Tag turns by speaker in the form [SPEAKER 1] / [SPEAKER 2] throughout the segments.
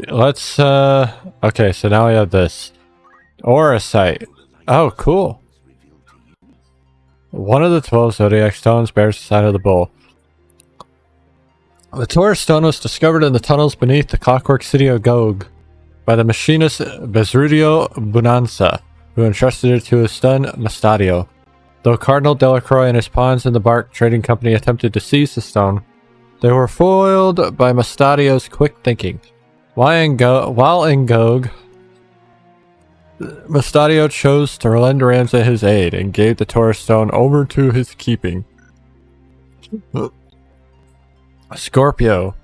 [SPEAKER 1] Let's, okay, so now we have this. Aura Sight. Oh, cool. One of the 12 zodiac stones bears the sign of the bull. The Taurus stone was discovered in the tunnels beneath the clockwork city of Gog by the machinist Besrudio Bonanza, who entrusted it to his son Mustadio. Though Cardinal Delacroix and his pawns in the Bark Trading Company attempted to seize the stone, they were foiled by Mustadio's quick thinking. While in Gog, Mustadio chose to lend Ramza his aid and gave the Taurus stone over to his keeping. Scorpio.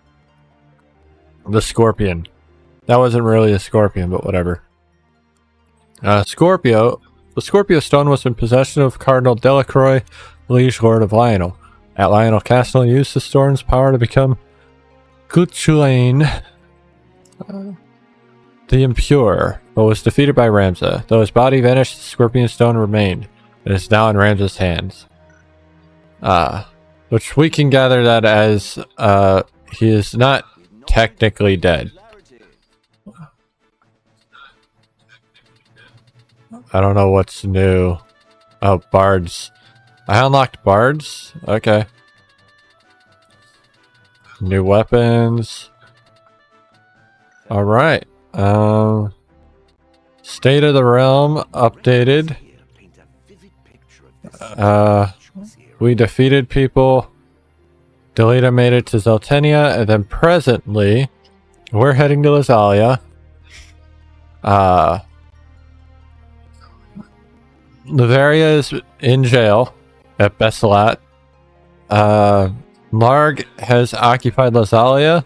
[SPEAKER 1] The Scorpion. That wasn't really a scorpion, but whatever. Scorpio. The Scorpio stone was in possession of Cardinal Delacroix, liege lord of Lionel. At Lionel Castle, he used the stone's power to become Gutulain the Impure, but was defeated by Ramza. Though his body vanished, the Scorpion stone remained. It is now in Ramza's hands. Which we can gather that as he is not technically dead. I don't know what's new. Oh, bards. I unlocked bards? Okay. New weapons. Alright. State of the realm updated. We defeated people. Delita made it to Zeltenia, and then presently we're heading to Lazalia. Lavaria is in jail at Bessalat. Larg has occupied Lazalia,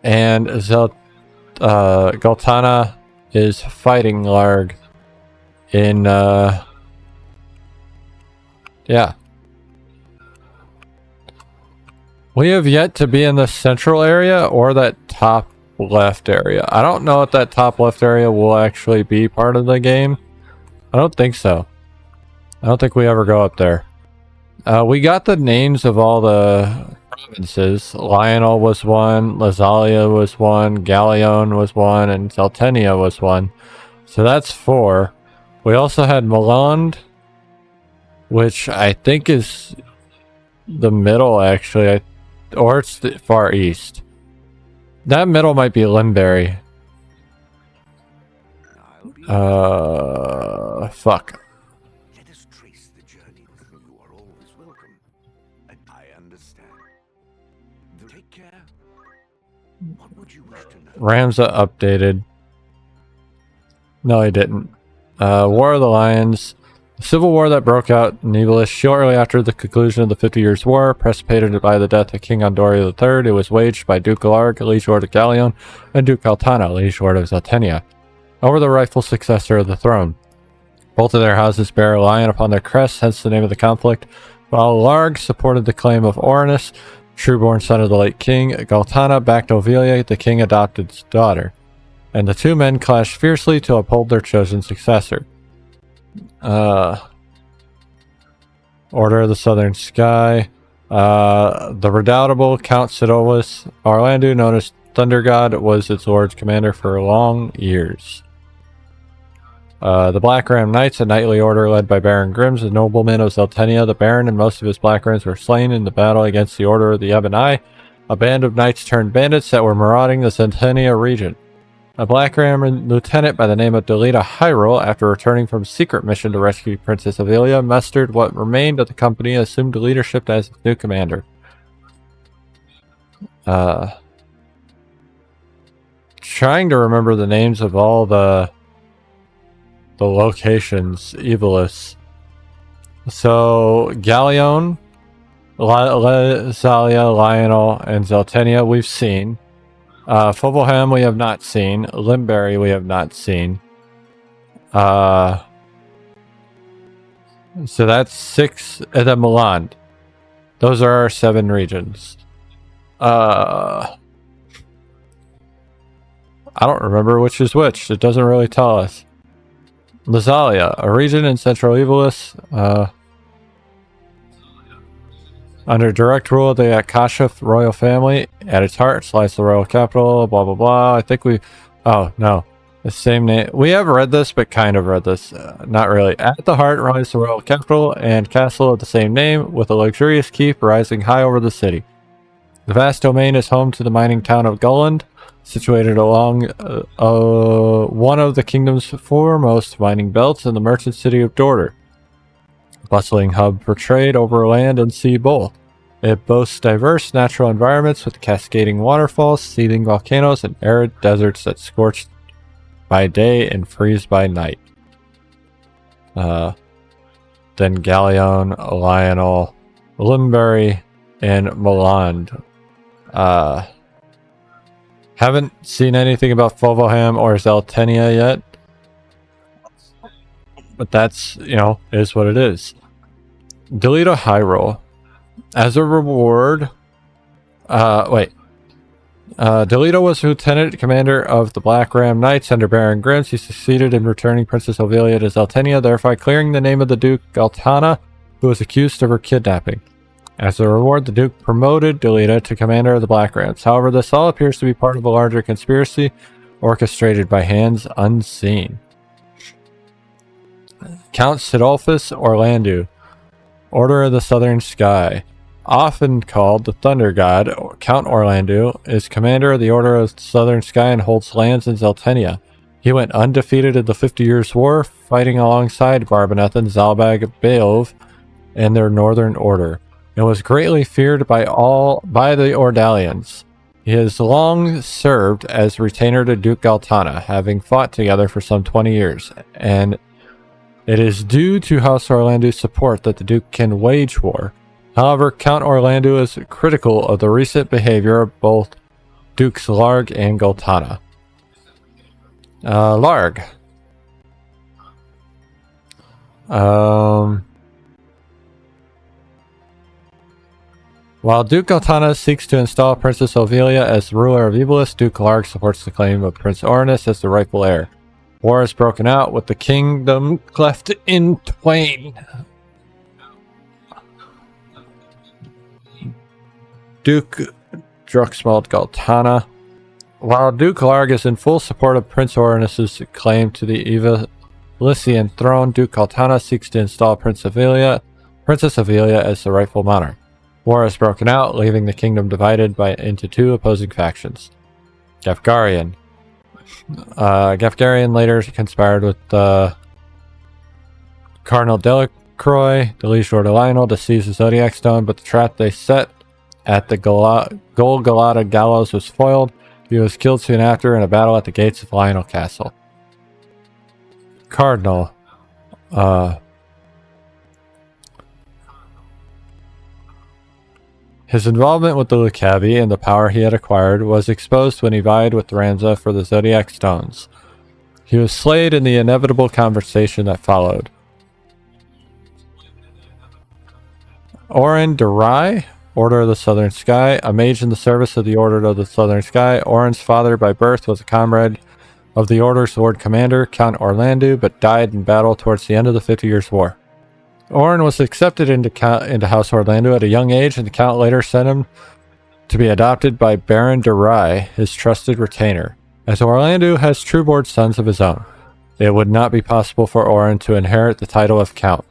[SPEAKER 1] and Galtana is fighting Larg in yeah. We have yet to be in the central area or that top left area. I don't know if that top left area will actually be part of the game. I don't think so. I don't think we ever go up there. We got the names of all the provinces. Lionel was one, Lazalia was one, Galleon was one, and Zeltenia was one. So that's 4. We also had Malond, which I think is the middle, actually, or it's the far east. That middle might be Limberry. Fuck.
[SPEAKER 2] Let us trace the journey with whom you are always welcome. I understand. Take care. What would you wish to know?
[SPEAKER 1] Ramza updated. No, he didn't. War of the Lions. The civil war that broke out in Ivalice shortly after the conclusion of the 50 Years' War, precipitated by the death of King Andoria III. It was waged by Duke Larg, liege lord of Galleon, and Duke Galtana, liege lord of Zeltenia, over the rightful successor of the throne. Both of their houses bear a lion upon their crests, hence the name of the conflict. While Larg supported the claim of Oranus, trueborn son of the late king, Galtana backed Ovilia, the king adopted's daughter, and the two men clashed fiercely to uphold their chosen successor. Order of the Southern Sky. The redoubtable Count Sidolus Arlandu, known as Thunder God, was its lord's commander for long years. The Black Ram Knights, a knightly order led by Baron Grims, a nobleman of Zeltenia. The Baron and most of his Black Rams were slain in the battle against the Order of the Ebon Eye, a band of knights turned bandits that were marauding the Zeltenia region. A Black Ram lieutenant by the name of Delita Hyrule, after returning from a secret mission to rescue Princess Avilia, mustered what remained of the company and assumed leadership as its new commander. Trying to remember the names of all the locations. Ivalice. So Galleon, Lazalia, Lionel, and Zeltenia we've seen. Fovelham we have not seen. Limberry we have not seen. So that's 6. And then Milan. Those are our 7 regions. I don't remember which is which. It doesn't really tell us. Lazalia, a region in central Ivalice. Under direct rule of the Akashif royal family, at its heart lies the royal capital, blah blah blah. I think we... Oh, no. The same name. We have read this, but kind of read this. Not really. At the heart lies the royal capital and castle of the same name, with a luxurious keep rising high over the city. The vast domain is home to the mining town of Gulland, situated along one of the kingdom's foremost mining belts in the merchant city of Dorder. Bustling hub for trade over land and sea both. It boasts diverse natural environments with cascading waterfalls, seething volcanoes, and arid deserts that scorch by day and freeze by night. Then Galleon, Lionel, Limbury, and Moland. Haven't seen anything about Fovoham or Zeltenia yet. But that's, is what it is. Delita High Roll. As a reward... Delita was lieutenant commander of the Black Ram Knights under Baron Grims. He succeeded in returning Princess Ovilia to Zeltenia, thereby clearing the name of the Duke Galtana, who was accused of her kidnapping. As a reward, the Duke promoted Delita to commander of the Black Rams. However, this all appears to be part of a larger conspiracy orchestrated by hands unseen. Count Sidolphus Orlandu, Order of the Southern Sky. Often called the Thunder God, Count Orlandu is commander of the Order of the Southern Sky and holds lands in Zeltenia. He went undefeated in the 50 Years' War, fighting alongside Barbaneth and Zalbag Beov and their Northern Order, and was greatly feared by the Ordalians. He has long served as retainer to Duke Galtana, having fought together for some 20 years, and it is due to House Orlandu's support that the Duke can wage war. However, Count Orlandu is critical of the recent behavior of both Dukes Larg and Galtana. Larg. While Duke Galtana seeks to install Princess Ovilia as ruler of Ivalice, Duke Larg supports the claim of Prince Ornis as the rightful heir. War has broken out with the kingdom cleft in twain. Duke Druxmald Galtana. While Duke Larg is in full support of Prince Ornis's claim to the Ivalician throne, Duke Galtana seeks to install Princess Ovilia as the rightful monarch. War has broken out, leaving the kingdom divided into two opposing factions. Gafgarian. Gafgarian later conspired with Cardinal Delacroix, the Liege Lord of Lionel, to seize the Zodiac Stone, but the trap they set at the Golgotha Gallows was foiled. He was killed soon after in a battle at the gates of Lionel Castle. Cardinal. His involvement with the Lucavi and the power he had acquired was exposed when he vied with Ramza for the Zodiac Stones. He was slayed in the inevitable conversation that followed. Orin Durai, Order of the Southern Sky, a mage in the service of the Order of the Southern Sky. Orin's father by birth was a comrade of the Order's Lord Commander, Count Orlandu, but died in battle towards the end of the 50 Years' War. Orin was accepted into House Orlandu at a young age, and the Count later sent him to be adopted by Baron Durai, his trusted retainer. As Orlandu has true-born sons of his own, it would not be possible for Orin to inherit the title of Count.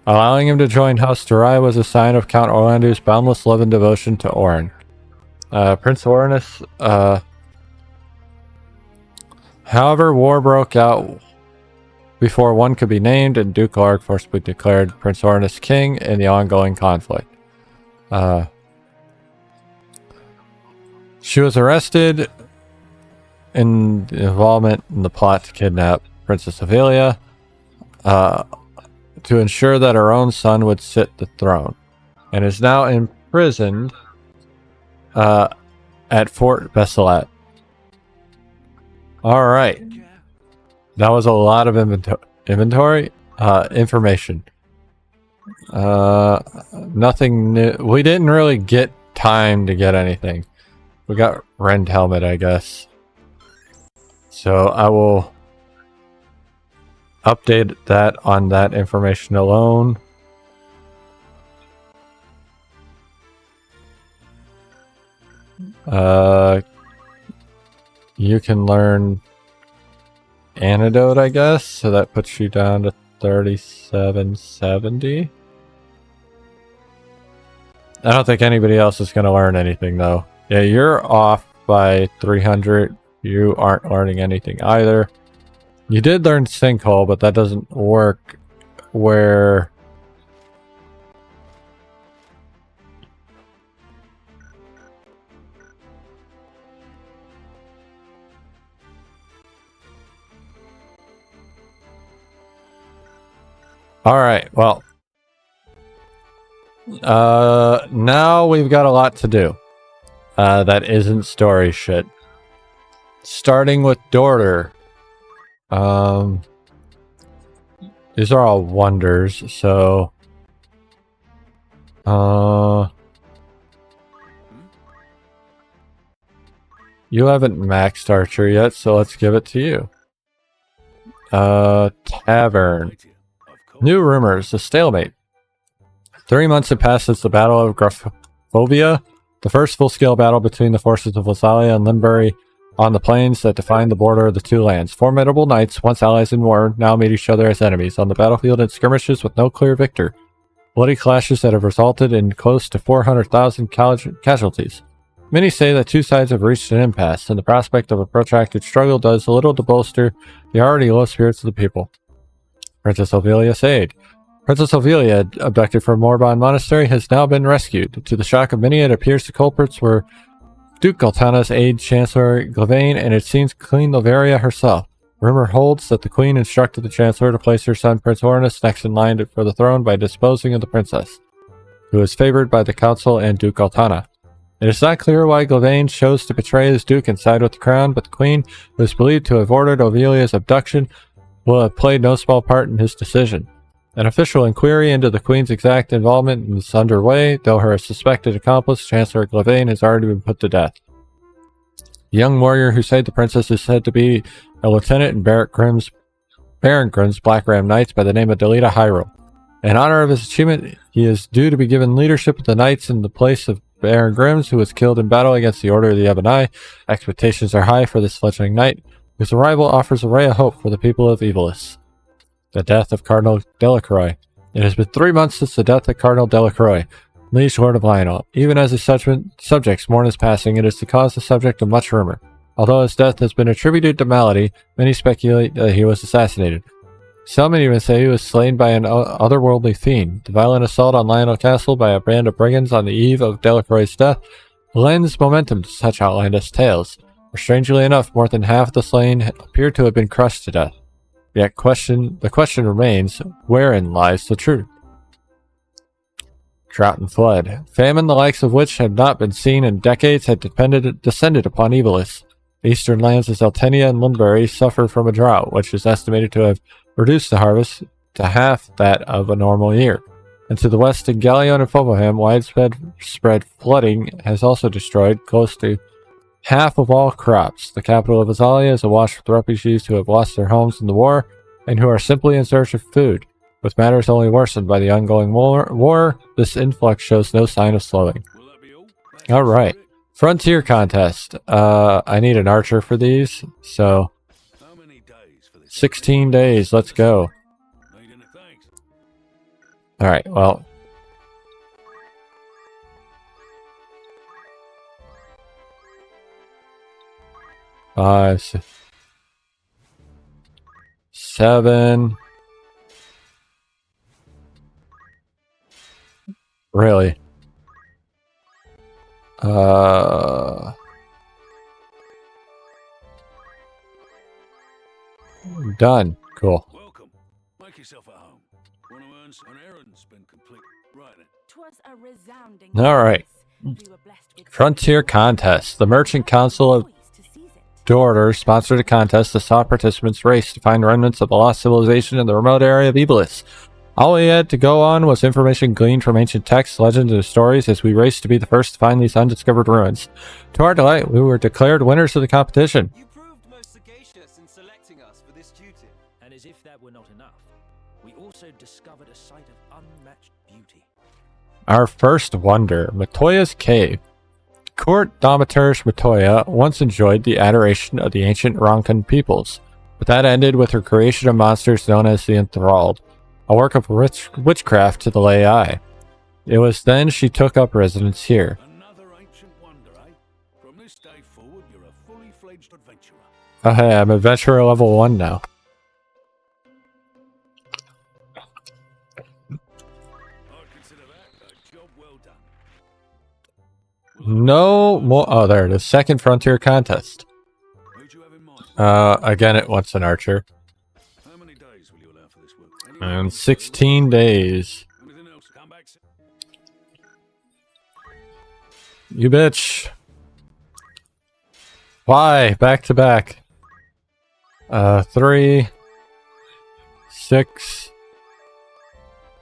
[SPEAKER 1] Allowing him to join House Durai was a sign of Count Orlandu's boundless love and devotion to Orin. Prince Ornis, however, war broke out before one could be named, and Duke Larg forcibly declared Prince Ornis king in the ongoing conflict. She was arrested in involvement in the plot to kidnap Princess Ovilia, to ensure that her own son would sit the throne, and is now imprisoned at Fort Bessalat. All right, that was a lot of information. Nothing new. We didn't really get time to get anything. We got Rend Helmet, I guess. So I will update that on that information alone. You can learn Antidote, I guess, so that puts you down to 3770. I don't think anybody else is going to learn anything, though. Yeah, you're off by 300. You aren't learning anything either. You did learn Sinkhole, but that doesn't work where... Alright, well. Now we've got a lot to do. That isn't story shit. Starting with Dorter. These are all wonders, so... You haven't maxed Archer yet, so let's give it to you. Tavern. New rumors, a stalemate. 3 months have passed since the Battle of Grafovia, the first full-scale battle between the forces of Lasalia and Limbury on the plains that defined the border of the two lands. Formidable knights, once allies in war, now meet each other as enemies on the battlefield in skirmishes with no clear victor. Bloody clashes that have resulted in close to 400,000 casualties. Many say that two sides have reached an impasse, and the prospect of a protracted struggle does little to bolster the already low spirits of the people. Princess Ophelia's aid. Princess Ophelia, abducted from Morbon Monastery, has now been rescued. To the shock of many, it appears the culprits were Duke Galtana's aide, Chancellor Glavain, and it seems Queen Lovaria herself. Rumor holds that the Queen instructed the Chancellor to place her son Prince Hornus next in line for the throne by disposing of the princess, who is favored by the Council and Duke Galtana. It is not clear why Glavain chose to betray his Duke and side with the Crown, but the Queen, who is believed to have ordered Ophelia's abduction, will have played no small part in his decision. An official inquiry into the Queen's exact involvement is underway, though her suspected accomplice, Chancellor Glavain, has already been put to death. The young warrior who saved the princess is said to be a lieutenant in Baron Grimm's Black Ram Knights by the name of Delita Hyrule. In honor of his achievement, he is due to be given leadership of the Knights in the place of Baron Grimm's, who was killed in battle against the Order of the Ebony. Expectations are high for this fledgling knight, whose arrival offers a ray of hope for the people of Ivalice. The death of Cardinal Delacroix. It has been 3 months since the death of Cardinal Delacroix, liege lord of Lionel. Even as his subjects mourn his passing, it is to cause the subject of much rumor. Although his death has been attributed to malady, many speculate that he was assassinated. Some even say he was slain by an otherworldly fiend. The violent assault on Lionel Castle by a band of brigands on the eve of Delacroix's death lends momentum to such outlandish tales. For strangely enough, more than half of the slain appear to have been crushed to death. Yet the question remains, wherein lies the truth? Drought and flood. Famine, the likes of which had not been seen in decades, had descended upon Ivalice. The eastern lands of Zeltenia and Limbury suffer from a drought, which is estimated to have reduced the harvest to half that of a normal year. And to the west in Gallion and Foboham, widespread flooding has also destroyed close to half of all crops. The capital of Azalia is awash with refugees who have lost their homes in the war and who are simply in search of food. With matters only worsened by the ongoing war, this influx shows no sign of slowing. Alright. Frontier contest. I need an archer for these, so 16 days, let's go. Alright, well. 5, 7. Really? Done. Cool.
[SPEAKER 2] Welcome. Make yourself at home. Want to earn an errand's been complete. Right then.
[SPEAKER 3] 'Twas a resounding
[SPEAKER 1] All right.
[SPEAKER 3] success. We were blessed with
[SPEAKER 1] Frontier contest. The Merchant Council of
[SPEAKER 3] choice to seize it.
[SPEAKER 1] Dorter sponsored a contest that saw participants race to find remnants of a lost civilization in the remote area of Ivalice. All we had to go on was information gleaned from ancient texts, legends, and stories as we raced to be the first to find these undiscovered ruins. To our delight, we were declared winners of the competition.
[SPEAKER 4] You proved most sagacious in selecting us for this duty.
[SPEAKER 5] And as if that were not enough, we also discovered a site of unmatched beauty.
[SPEAKER 1] Our first wonder, Matoya's Cave. court Domiturge Matoya once enjoyed the adoration of the ancient Ronkan peoples, but that ended with her creation of monsters known as the Enthralled, a work of witchcraft to the lay eye. It was then she took up residence here.
[SPEAKER 2] Another ancient wonder, eh? From this day forward, you're a fully fledged adventurer.
[SPEAKER 1] Oh hey, I'm adventurer level 1 now.
[SPEAKER 2] I'd consider that a job well done.
[SPEAKER 1] No more. Oh, there it is. Second frontier contest.
[SPEAKER 2] Who'd you have in mind?
[SPEAKER 1] Again, it wants an archer.
[SPEAKER 2] How many days will you allow for this work?
[SPEAKER 1] And 16 days.
[SPEAKER 2] Anything else? Come back.
[SPEAKER 1] You bitch. Why? Back to back. 3, 6,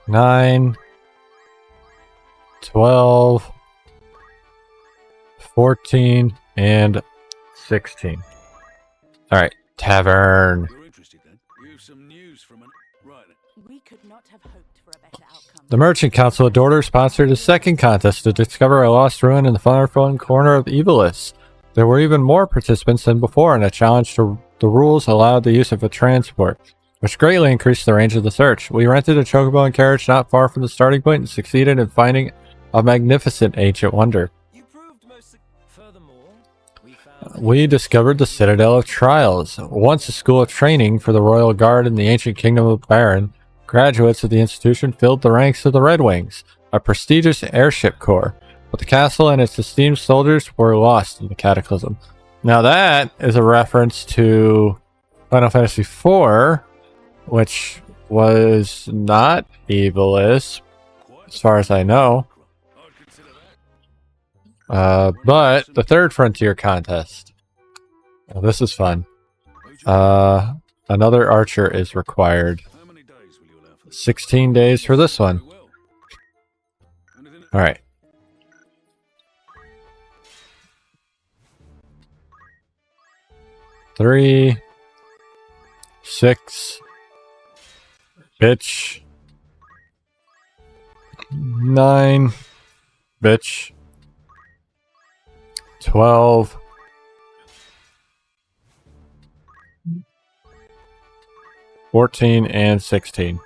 [SPEAKER 1] 9, 12, 14, and 16. Alright, tavern.
[SPEAKER 2] You're interested then? You've some news from an... Right.
[SPEAKER 3] We could not have hoped for a better outcome.
[SPEAKER 1] The Merchant Council of Dorter sponsored a second contest to discover a lost ruin in the far-flung corner of Ivalice. There were even more participants than before, and a challenge to the rules allowed the use of a transport, which greatly increased the range of the search. We rented a chocobo and carriage not far from the starting point and succeeded in finding a magnificent ancient wonder.
[SPEAKER 4] You proved most.
[SPEAKER 5] Furthermore, we found
[SPEAKER 1] We discovered the Citadel of Trials, once a school of training for the royal guard in the ancient kingdom of Baron. Graduates of the institution filled the ranks of the Red Wings, a prestigious airship corps, but the castle and its esteemed soldiers were lost in the cataclysm. Now that is a reference to Final Fantasy IV, which was not Ivalice, as far as I know.
[SPEAKER 2] I'd consider that.
[SPEAKER 1] But the third frontier contest. Oh, this is fun. Another archer is required.
[SPEAKER 2] How many days will you allow for this?
[SPEAKER 1] 16 days for this one.
[SPEAKER 2] Very well. Anything...
[SPEAKER 1] Alright. Three, 6, bitch, 9, bitch, 12, 14, and 16.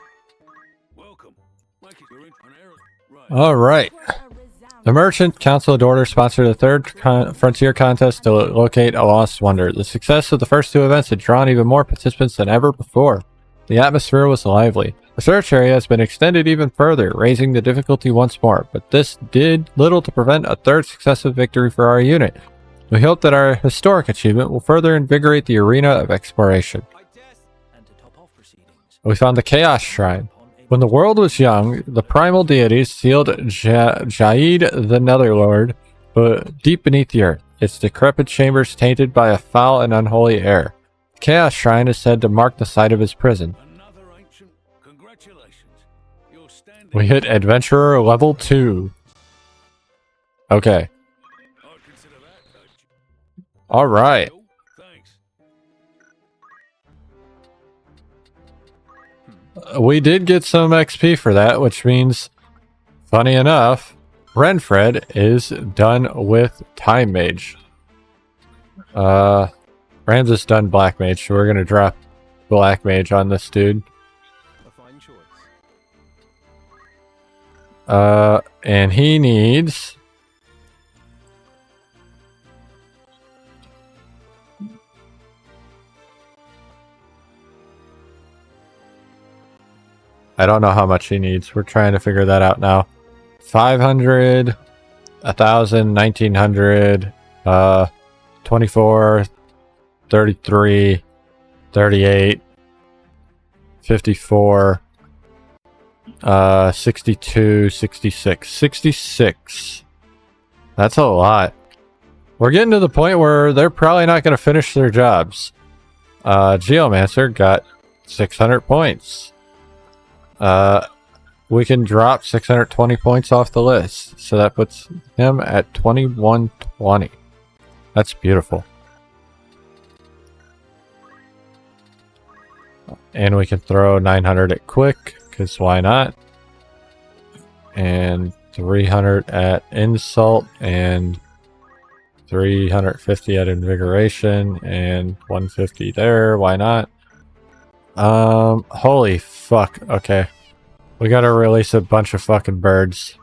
[SPEAKER 2] Welcome. Make it you're in an errand. Right.
[SPEAKER 1] Alright.
[SPEAKER 3] For a resounding
[SPEAKER 1] The Merchant Council of Dorter sponsored a third frontier contest to locate a lost wonder. The success of the first two events had drawn even more participants than ever before. The atmosphere was lively. The search area has been extended even further, raising the difficulty once more, but this did little to prevent a third successive victory for our unit. We hope that our historic achievement will further invigorate the arena of exploration.
[SPEAKER 4] I dare.
[SPEAKER 5] and to top off proceedings.
[SPEAKER 1] We found the Chaos Shrine.
[SPEAKER 5] Upon a-
[SPEAKER 1] When the world was young, the primal deities sealed Jaid the Netherlord deep beneath the earth, its decrepit chambers tainted by a foul and unholy air. The Chaos Shrine is said to mark the site of his prison.
[SPEAKER 2] Another ancient. Congratulations. You're standing...
[SPEAKER 1] We hit Adventurer level 2. Okay.
[SPEAKER 2] I'd consider that,
[SPEAKER 1] Alright.
[SPEAKER 2] Thanks.
[SPEAKER 1] We did get some XP for that, which means, funny enough, Renfred is done with Time Mage. Rams is done Black Mage, so we're gonna drop Black Mage on this dude.
[SPEAKER 4] A fine choice.
[SPEAKER 1] And he needs... I don't know how much he needs. We're trying to figure that out now. 500, 1,000, 1,900, 24, 33, 38, 54, 62, 66. 66. That's a lot. We're getting to the point where they're probably not going to finish their jobs. Geomancer got 600 points. We can drop 620 points off the list. So that puts him at 2120. That's beautiful. And we can throw 900 at Quick, because why not? And 300 at Insult, and 350 at invigoration and 150 there. Why not? Holy fuck. Okay. We gotta release a bunch of fucking birds.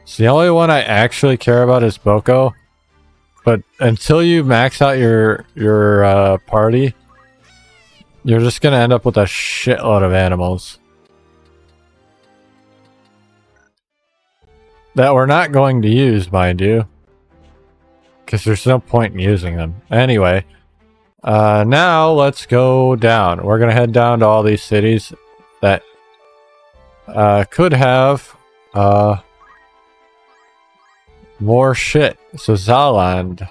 [SPEAKER 1] So the only one I actually care about is Boko. But until you max out your party, you're just gonna end up with a shitload of animals that we're not going to use, mind you, because there's no point in using them. Anyway, now let's go down. We're gonna head down to all these cities that could have more shit. So Zaland.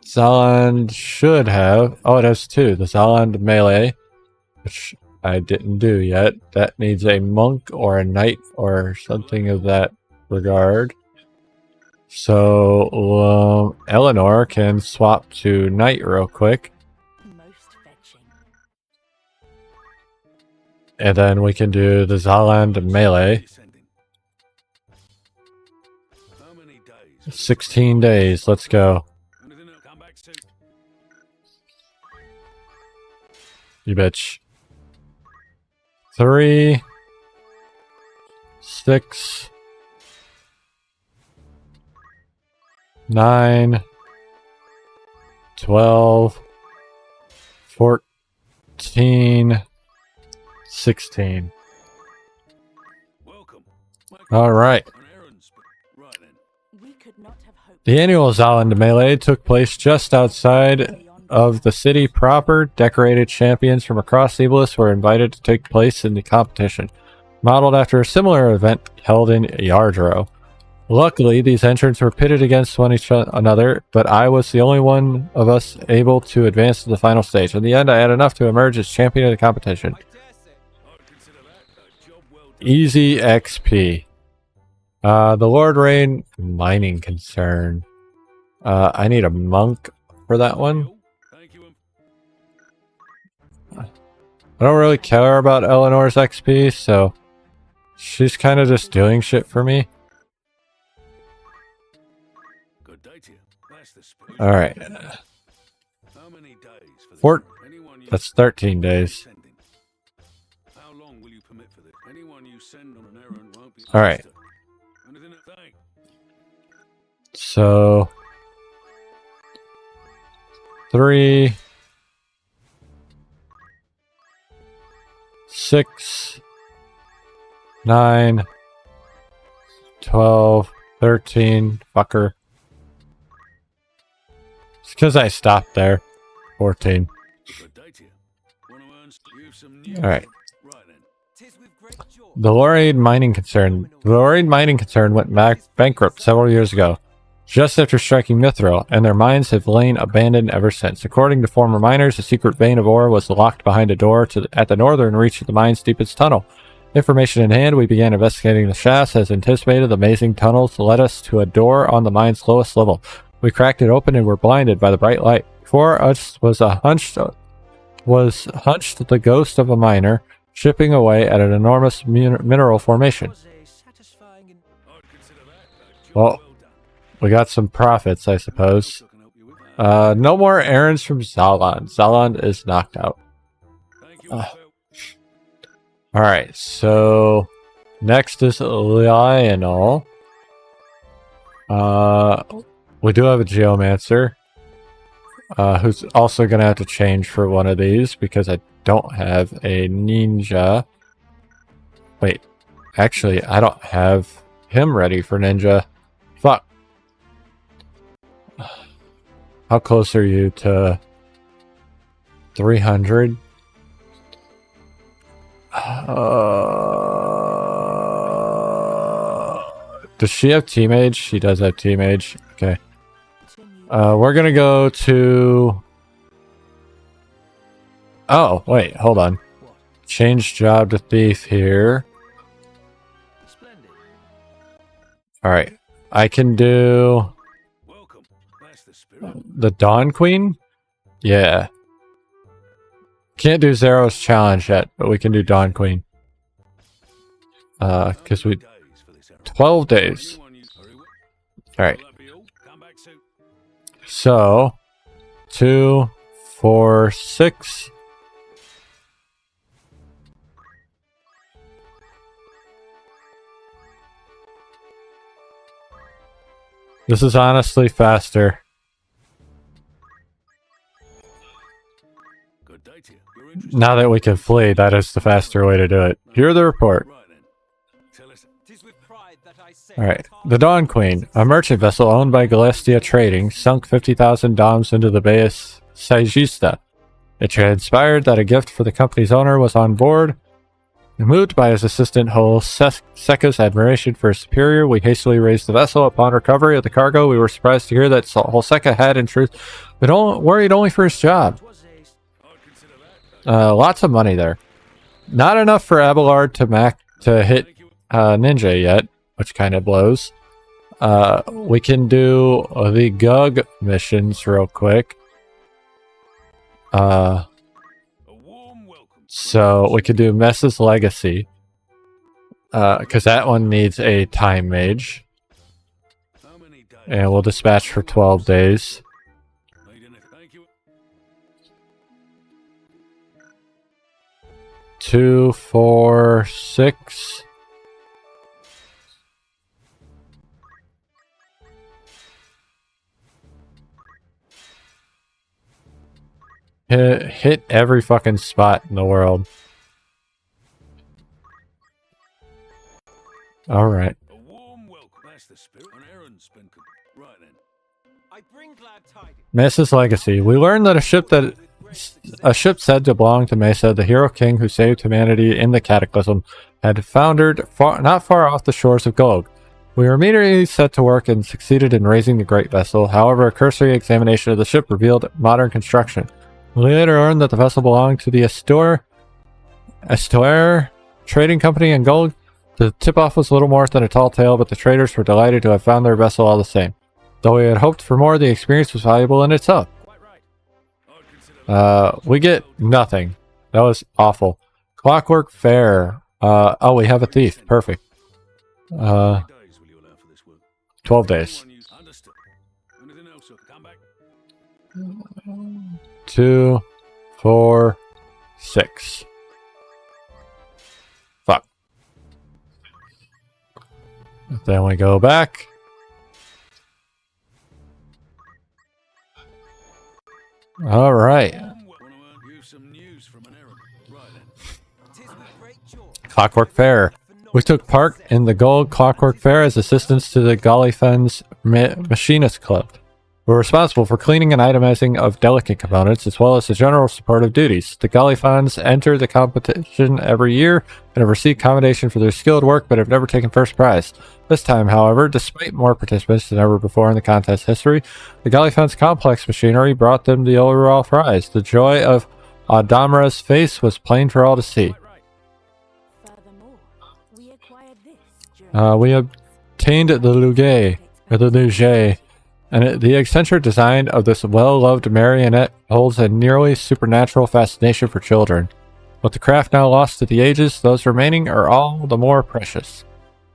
[SPEAKER 1] Zaland should have... Oh, it has two. The Zaland melee, which I didn't do yet. That needs a monk or a knight or something of that regard. So Eleanor can swap to knight real quick.
[SPEAKER 3] Most fetching.
[SPEAKER 1] And then we can do the Zaland melee. 16 days. Let's go. You bitch. 3, 6, 9, 12, 14, 16. All right.
[SPEAKER 3] We could not have hoped.
[SPEAKER 1] The annual Zaland melee took place just outside of the city proper. Decorated champions from across Ivalice were invited to take place in the competition, modeled after a similar event held in Yardro. Luckily, these entrants were pitted against each another, but I was the only one of us able to advance to the final stage. In the end, I had enough to emerge as champion of the competition. Easy XP. The Lord Rain mining concern. I need a monk for that one. I don't really care about Eleanor's XP, so she's kind of just doing shit for me. Alright. That's 13 days. Alright. So 3, 6, 9, 12, 13, fucker. It's because I stopped there. 14. Alright. The Lorraine Mining Concern. The Lorraine Mining Concern went bankrupt several years ago, just after striking Mithril, and their mines have lain abandoned ever since. According to former miners, a secret vein of ore was locked behind a door at the northern reach of the mine's deepest tunnel. Information in hand, we began investigating the shafts. As anticipated, the amazing tunnels led us to a door on the mine's lowest level. We cracked it open and were blinded by the bright light. Before us was hunched the ghost of a miner, chipping away at an enormous mineral formation. Well, we got some profits, I suppose. No more errands from Zaland. Zaland is knocked out. Alright, so next is Lionel. We do have a Geomancer, who's also going to have to change for one of these because I don't have a Ninja. Wait, actually, I don't have him ready for Ninja. Fuck. How close are you to 300? Does she have Team Age? She does have Team Age. Okay. We're gonna go to... Oh, wait, hold on. Change job to thief here. Alright. I can do... the Dawn Queen? Yeah. Can't do Zero's challenge yet, but we can do Dawn Queen. Because we 12 days. Alright. So 2, 4, 6. This is honestly faster. Now that we can flee, that is the faster way to do it. Hear the report. Alright. The Dawn Queen, a merchant vessel owned by Galestia Trading, sunk 50,000 doms into the Bay of Saigista. It transpired that a gift for the company's owner was on board. Moved by his assistant Hol Seka's admiration for his superior, we hastily raised the vessel. Upon recovery of the cargo, we were surprised to hear that Hol Seka had, in truth, been worried only for his job. Lots of money there. Not enough for Abelard to hit Ninja yet, which kind of blows. We can do the Gug missions real quick. So we could do Mess's Legacy. Because that one needs a Time Mage. And we'll dispatch for 12 days. Two, 4, 6. Hit every fucking spot in the world. All right.
[SPEAKER 2] A warm welcome. That's the spirit. An errand's been right then.
[SPEAKER 4] I bring glad tidings.
[SPEAKER 1] Mesa's Legacy. We learned that a ship said to belong to Mesa, the hero king who saved humanity in the Cataclysm, had foundered not far off the shores of Gog. We were immediately set to work and succeeded in raising the great vessel. However, a cursory examination of the ship revealed modern construction. We later learned that the vessel belonged to the Estoer Trading Company in Gog. The tip-off was little more than a tall tale, but the traders were delighted to have found their vessel all the same. Though we had hoped for more, the experience was valuable in itself. We get nothing. That was awful. Clockwork Fair. Oh, we have a thief. Perfect. 12 days. 2, 4, 6. Fuck. Then we go back. All right. Clockwork Fair. We took part in the Gold Clockwork Fair as assistants to the Gallifens Machinist Club. We're responsible for cleaning and itemizing of delicate components, as well as the general supportive duties. The Gallifens enter the competition every year and have received commendation for their skilled work, but have never taken first prize. This time, however, despite more participants than ever before in the contest history, the Gallifens complex machinery brought them the overall prize. The joy of Adamra's face was plain for all to see.
[SPEAKER 3] Furthermore, we acquired this
[SPEAKER 1] We obtained the Luge, and the eccentric design of this well-loved marionette holds a nearly supernatural fascination for children. With the craft now lost to the ages, those remaining are all the more precious.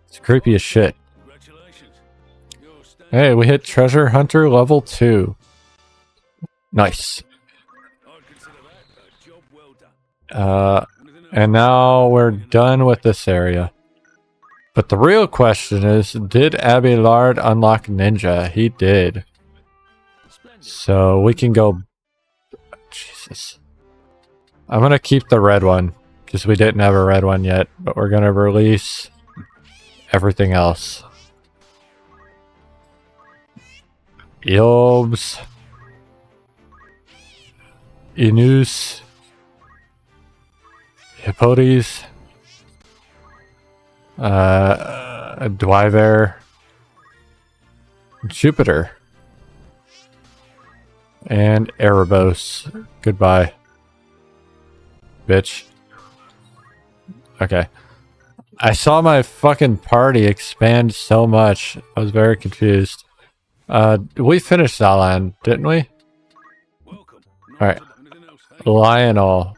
[SPEAKER 1] It's creepy as shit. Hey, we hit Treasure Hunter level 2. Nice. And now we're done with this area. But the real question is, did Abelard unlock Ninja? He did. So we can go... Jesus. I'm going to keep the red one, because we didn't have a red one yet. But we're going to release everything else. Eobs. Inus. Hippodes. Dwyver, Jupiter, and Erebos. Goodbye, bitch. Okay. I saw my fucking party expand so much. I was very confused. We finished Zalan, didn't we? Alright. Lionel.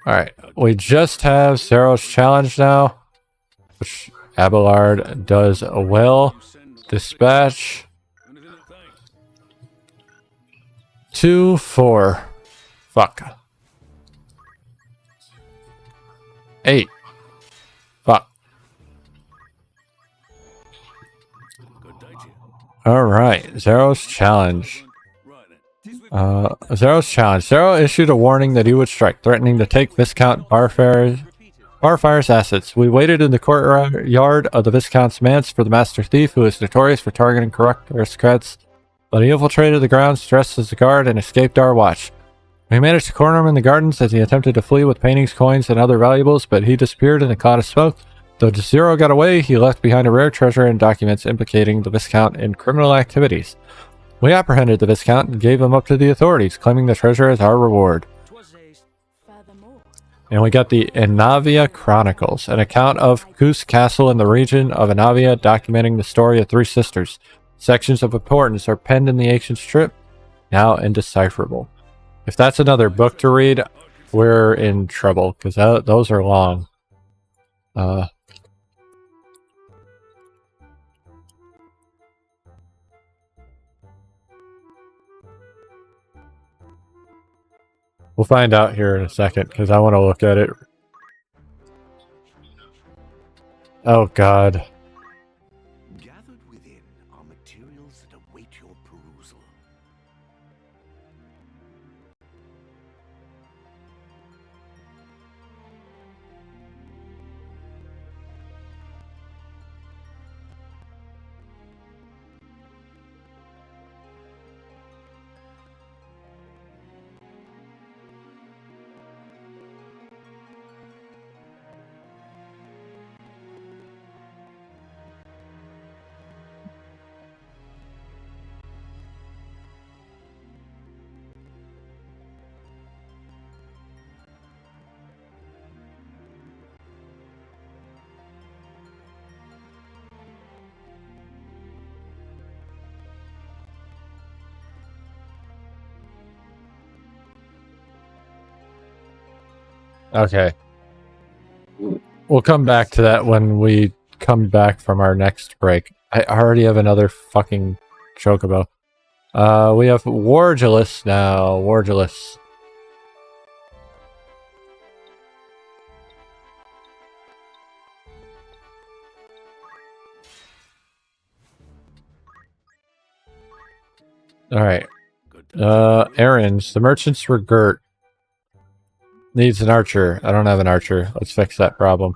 [SPEAKER 1] Alright, we just have Zero's challenge now, which Abelard does well. Dispatch. 2, 4. Fuck. 8. Fuck. Alright, Zero's challenge. Zero's challenge. Zero issued a warning that he would strike, threatening to take Viscount Barfire's assets. We waited in the courtyard of the Viscount's manse for the master thief, who is notorious for targeting corrupt aristocrats, but he infiltrated the grounds dressed as a guard and escaped our watch. We managed to corner him in the gardens as he attempted to flee with paintings, coins, and other valuables, but he disappeared in a cloud of smoke. Though Zero got away, he left behind a rare treasure and documents implicating the Viscount in criminal activities. We apprehended the Viscount and gave him up to the authorities, claiming the treasure as our reward.
[SPEAKER 3] Furthermore,
[SPEAKER 1] And we got the Inavia Chronicles, an account of Goose Castle in the region of Inavia, documenting the story of 3 sisters. Sections of importance are penned in the ancient script, now indecipherable. If that's another book to read, we're in trouble, because those are long. We'll find out here in a second, because I want to look at it. Oh, God.
[SPEAKER 2] Gathered within are materials that await your perusal.
[SPEAKER 1] Okay. We'll come back to that when we come back from our next break. I already have another fucking chocobo. We have Wargilus now. Wargilus. Alright. Errands. The merchant's regurt. Needs an archer. I don't have an archer. Let's fix that problem.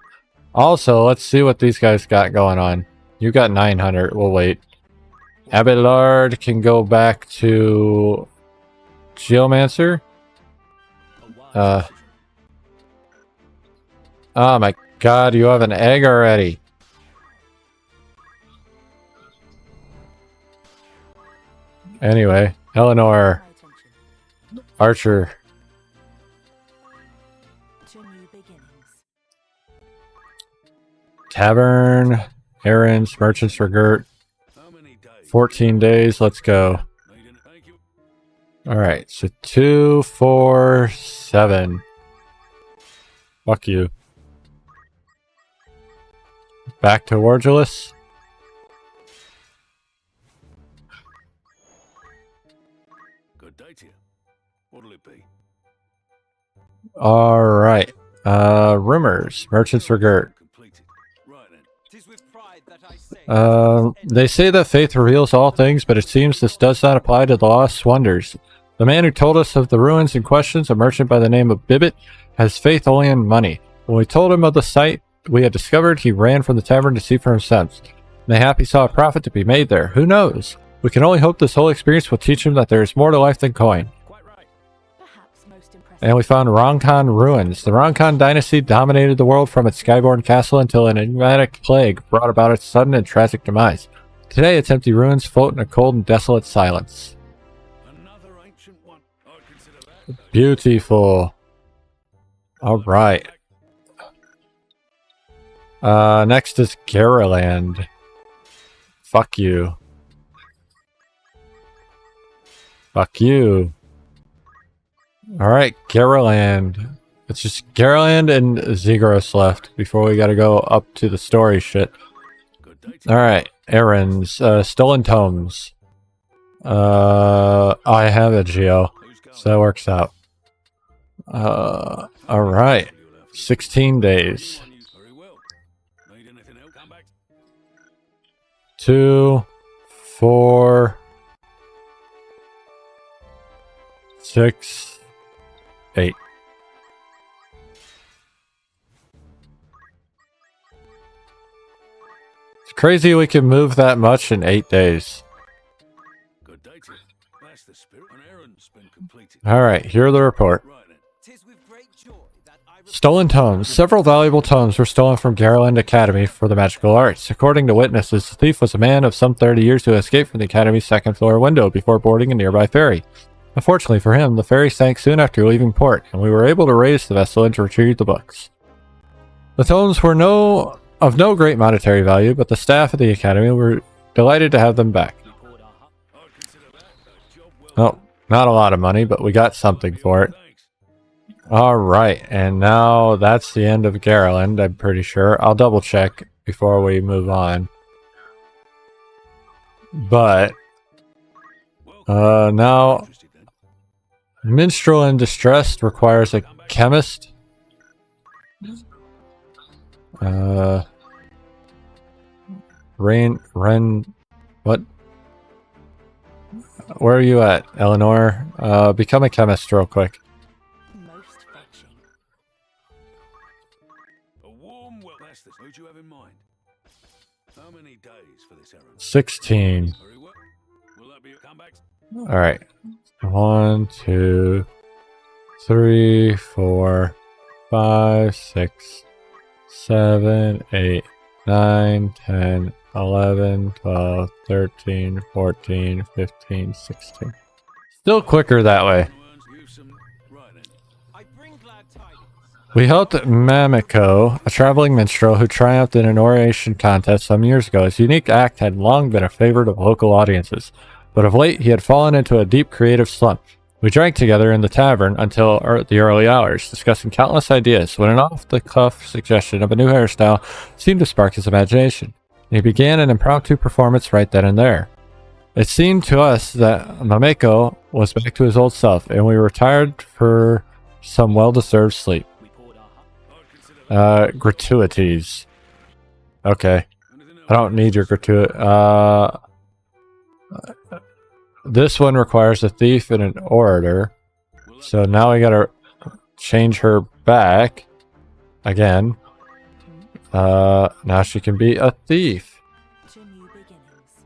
[SPEAKER 1] Also, let's see what these guys got going on. You got 900. We'll wait. Abelard can go back to Geomancer. Oh my god, you have an egg already. Anyway, Eleanor.
[SPEAKER 3] my attention
[SPEAKER 1] Archer.
[SPEAKER 3] to new beginnings.
[SPEAKER 1] Tavern. Errands. Merchant's regurt. 14 days. Let's go. Alright, so 2, 4, 7. Fuck you. Back to Wargilus.
[SPEAKER 2] Good day to you. What'll it be?
[SPEAKER 1] Alright. Rumors. Merchant's regurt.
[SPEAKER 2] Completed. Right then.
[SPEAKER 4] 'Tis with pride that I say.
[SPEAKER 1] They say that faith reveals all things, but it seems this does not apply to the lost wonders. The man who told us of the ruins in question, a merchant by the name of Bibbit, has faith only in money. When we told him of the site we had discovered, he ran from the tavern to see for himself. Mayhap he saw a profit to be made there. Who knows? We can only hope this whole experience will teach him that there is more to life than coin.
[SPEAKER 5] Quite right.
[SPEAKER 3] Perhaps most impressive.
[SPEAKER 1] And we found Ronkan ruins. The Ronkan dynasty dominated the world from its skyborn castle until an enigmatic plague brought about its sudden and tragic demise. Today, its empty ruins float in a cold and desolate silence.
[SPEAKER 2] Another ancient one. I consider that.
[SPEAKER 1] Beautiful. All right. Next is Garaland. Fuck you. Fuck you. All right, Garaland. It's just Garland and Zigguros left before we gotta go up to the story shit. Alright, errands. Stolen tomes. I have a Geo, so that works out. Alright. 16 days. 2, 4, 6, 8. It's crazy we can move that much in 8 days.
[SPEAKER 2] Good day to you. That's the spirit. An errand's been completed.
[SPEAKER 1] Alright, here are the report.
[SPEAKER 2] Right then.
[SPEAKER 4] 'Tis with great joy that I
[SPEAKER 1] Stolen tomes. Several valuable tomes were stolen from Garland Academy for the magical arts. According to witnesses, the thief was a man of some 30 years who escaped from the Academy's second floor window before boarding a nearby ferry. Unfortunately for him, the ferry sank soon after leaving port, and we were able to raise the vessel and to retrieve the books. The tomes were of no great monetary value, but the staff of the Academy were delighted to have them back.
[SPEAKER 2] I'd consider that a job well
[SPEAKER 1] Oh, not a lot of money, but we got something for it.
[SPEAKER 2] Thanks.
[SPEAKER 1] Alright, and now that's the end of Garland, I'm pretty sure. I'll double check before we move on. But, now,
[SPEAKER 2] Interested then?
[SPEAKER 1] Minstrel in Distress requires a chemist. What? Where are you at, Eleanor? Become a chemist real quick.
[SPEAKER 3] Most fetching.
[SPEAKER 2] A warm well. That's the mood you have in mind. How many days for this errand?
[SPEAKER 1] 16.
[SPEAKER 2] Very well. Will that be a comeback?
[SPEAKER 1] Alright. 1, 2, 3, 4, 5, 6, 7, 8, 9, 10, 11, 12, 13, 14, 15, 16. Still quicker that way.
[SPEAKER 2] You've some right then.
[SPEAKER 4] I bring glad tidings.
[SPEAKER 1] We helped Mamiko, a traveling minstrel who triumphed in an oration contest some years ago. His unique act had long been a favorite of local audiences, but of late he had fallen into a deep creative slump. We drank together in the tavern until the early hours, discussing countless ideas, when an off-the-cuff suggestion of a new hairstyle seemed to spark his imagination. He began an impromptu performance right then and there. It seemed to us that Mameko was back to his old self, and we retired for some well-deserved sleep.
[SPEAKER 5] We poured our hut.
[SPEAKER 1] Gratuities. Okay.
[SPEAKER 2] Anything else?
[SPEAKER 1] I don't need your gratuity. This one requires a thief and an orator. So now we gotta change her back again. Now she can be a thief.
[SPEAKER 3] To new beginnings.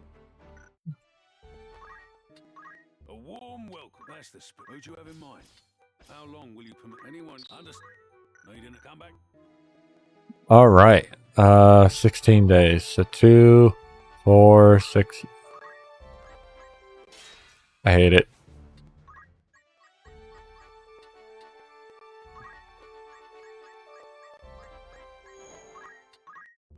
[SPEAKER 2] A warm welcome. That's the spirit. Who'd you have in mind? How long will you permit anyone understand? Needing to come back?
[SPEAKER 1] All right. 16 days. So 2, 4, 6. I hate it.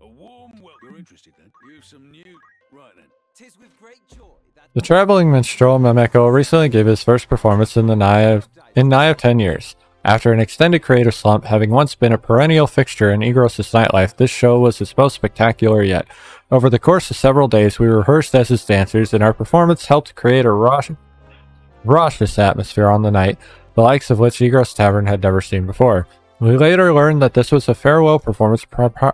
[SPEAKER 2] A warm welcome. You're interested then? You've some new. Right then.
[SPEAKER 4] 'Tis with great joy that
[SPEAKER 1] The traveling minstrel Mameko recently gave his first performance in nigh of 10 years. After an extended creative slump, having once been a perennial fixture in Igros' nightlife, this show was its most spectacular yet. Over the course of several days, we rehearsed as his dancers, and our performance helped create a raucous atmosphere on the night, the likes of which Igros Tavern had never seen before. We later learned that this was a farewell performance prior to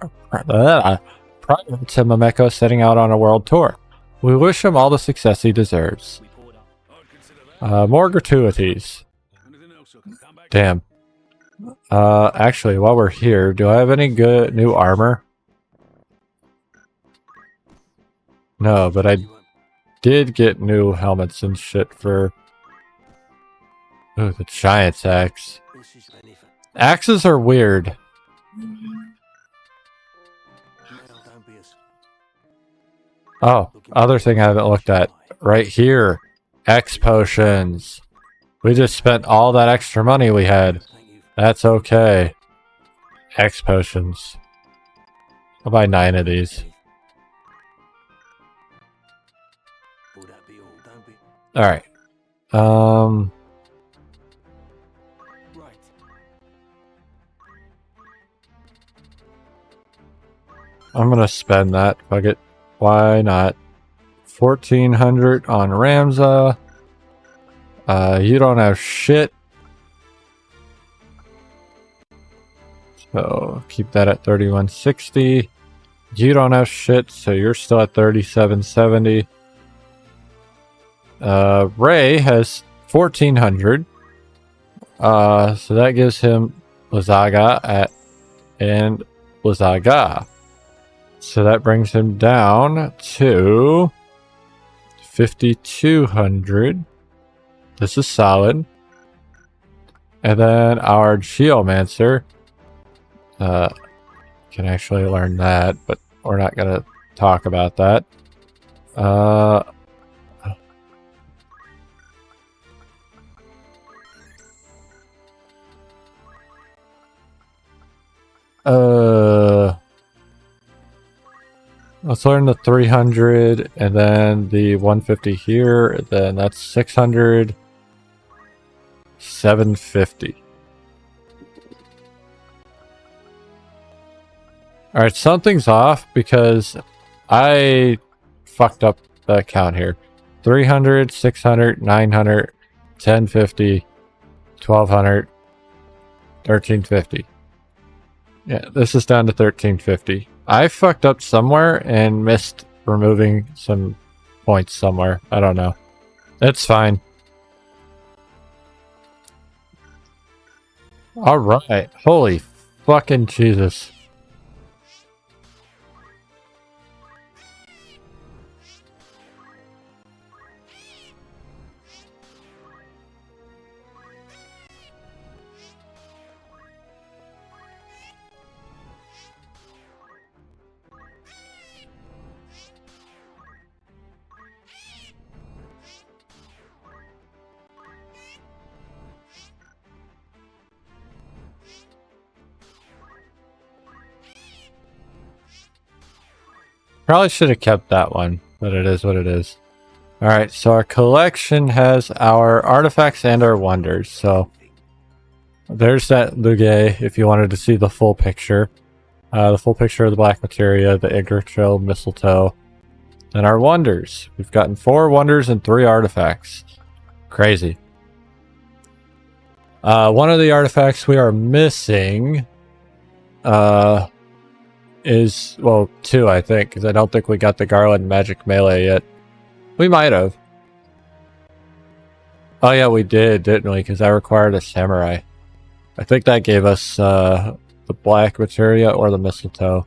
[SPEAKER 1] Mameko setting out on a world tour. We wish him all the success he deserves.
[SPEAKER 5] We poured our
[SPEAKER 2] I'd consider that.
[SPEAKER 1] More gratuities.
[SPEAKER 2] Anything else? I can come back.
[SPEAKER 1] Damn. Actually, while we're here, do I have any good new armor? No, but I did get new helmets and shit for... Ooh, the giant's axe. Axes are weird. Oh, other thing I haven't looked at. Right here. X potions. We just spent all that extra money we had. That's okay. X potions. I'll buy 9 of these. Alright.
[SPEAKER 4] right.
[SPEAKER 1] I'm gonna spend that. Fuck it. Why not? 1400 on Ramza. You don't have shit. So keep that at 3160. You don't have shit, so you're still at 3770. Ray has 1400. So that gives him Lazaga and Lazaga. So that brings him down to 5200. This is solid. And then our Geomancer can actually learn that, but we're not going to talk about that. Let's learn the 300 and then the 150 here. Then that's 600, 750. Alright, something's off because I fucked up the count here. 300, 600, 900, 1050, 1200, 1350. Yeah, this is down to 1350. I fucked up somewhere and missed removing some points somewhere. I don't know. It's fine. Alright. Holy fucking Jesus. Probably should have kept that one, but it is what it is. Alright, so our collection has our artifacts and our wonders. So there's that Lugae if you wanted to see the full picture. The full picture of the black materia, the Yggdrasil mistletoe, and our wonders. We've gotten 4 wonders and 3 artifacts. Crazy. One of the artifacts we are missing is, well, 2 I think, because I don't think we got the Garland Magic Melee yet. We might have. Oh yeah, we did, didn't we? Because I required a Samurai. I think that gave us the black materia or the mistletoe.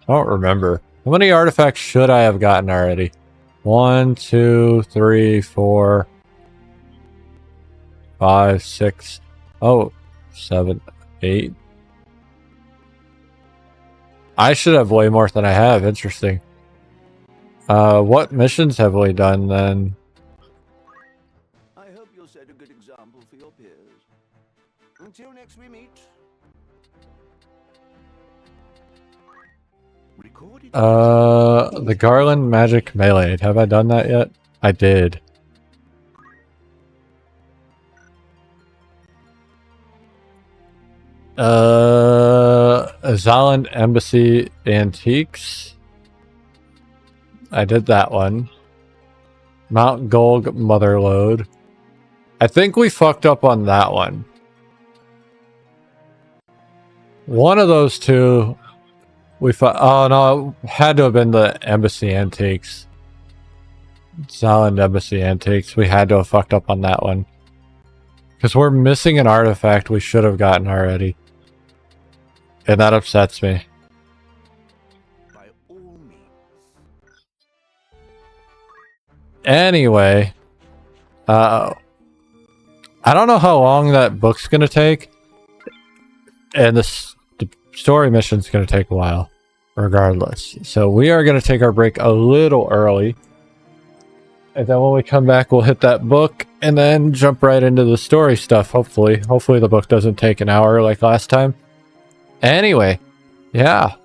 [SPEAKER 1] I don't remember. How many artifacts should I have gotten already? 1, 2, 3, 4, 5, 6, 7, 8. I should have way more than I have. Interesting. What missions have we done then?
[SPEAKER 2] I hope you'll set a good example for your peers. Until next we meet. Recorded.
[SPEAKER 1] The Garland Magic Melee. Have I done that yet? I did. Zaland Embassy Antiques. I did that one. Mount Golg Motherlode. I think we fucked up on that one. One of those two oh no, it had to have been the Embassy Antiques. Zaland Embassy Antiques. We had to have fucked up on that one. Because we're missing an artifact we should have gotten already. And that upsets me.
[SPEAKER 2] By all means.
[SPEAKER 1] Anyway. I don't know how long that book's gonna take. And the story mission's gonna take a while. Regardless. So we are gonna take our break a little early. And then when we come back, we'll hit that book. And then jump right into the story stuff, hopefully. Hopefully the book doesn't take an hour like last time. Anyway, yeah.